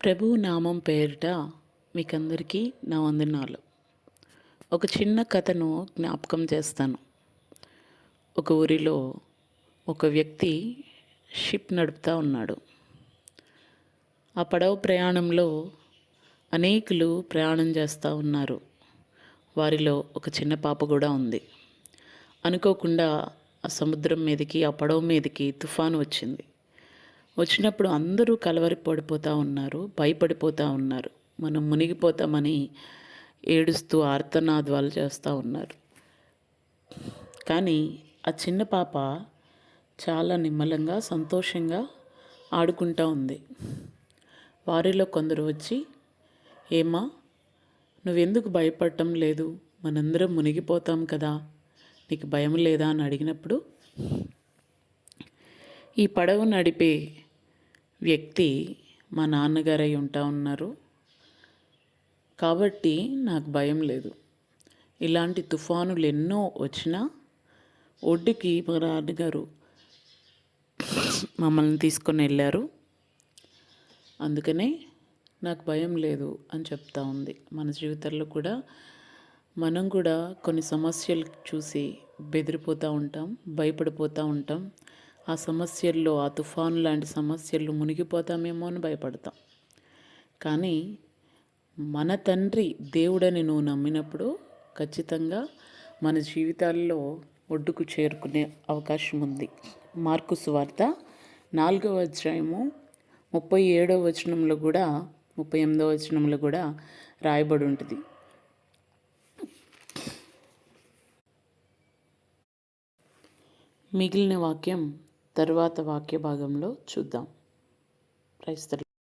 ప్రభువు నామం పేరిట మీకందరికీ నా వందనాలు. ఒక చిన్న కథను జ్ఞాపకం చేస్తాను. ఒక ఊరిలో ఒక వ్యక్తి షిప్ నడుపుతూ ఉన్నాడు. ఆ పడవ ప్రయాణంలో అనేకులు ప్రయాణం చేస్తూ ఉన్నారు. వారిలో ఒక చిన్న పాప కూడా ఉంది. అనుకోకుండా ఆ సముద్రం మీదకి, ఆ పడవ మీదకి తుఫాను వచ్చింది. వచ్చినప్పుడు అందరూ కలవరపడిపోతూ ఉన్నారు, భయపడిపోతూ ఉన్నారు. మనం మునిగిపోతామని ఏడుస్తూ ఆర్తనాదాలు చేస్తూ ఉన్నారు. కానీ ఆ చిన్న పాప చాలా నిమ్మలంగా సంతోషంగా ఆడుకుంటూ ఉంది. వారిలో కొందరు వచ్చి, ఏమా నువ్వెందుకు భయపడటం లేదు, మనందరం మునిగిపోతాం కదా, నీకు భయం లేదా అని అడిగినప్పుడు, ఈ పడవ నడిపే వ్యక్తి మా నాన్నగారు అయి ఉన్నారు, కాబట్టి నాకు భయం లేదు. ఇలాంటి తుఫానులు ఎన్నో వచ్చినా ఒడ్డుకి మా నాన్నగారు మమ్మల్ని తీసుకొని వెళ్ళారు, అందుకనే నాకు భయం లేదు అని చెప్తా ఉంది. మన జీవితంలో కూడా మనం కూడా కొన్ని సమస్యలు చూసి బెదిరిపోతూ ఉంటాం, భయపడిపోతూ ఉంటాం. ఆ సమస్యల్లో, ఆ తుఫాను లాంటి సమస్యల్లో మునిగిపోతామేమో అని భయపడతాం. కానీ మన తండ్రి దేవుడని నువ్వు నమ్మినప్పుడు ఖచ్చితంగా మన జీవితాల్లో ఒడ్డుకు చేరుకునే అవకాశం ఉంది. మార్కు సువార్త 4వ అధ్యాయము 37వ వచనంలో కూడా 38వ వచనంలో కూడా రాయబడి ఉంటుంది. మిగిలిన వాక్యం తర్వాత వాక్య భాగంలో చూద్దాం. క్రైస్తవులు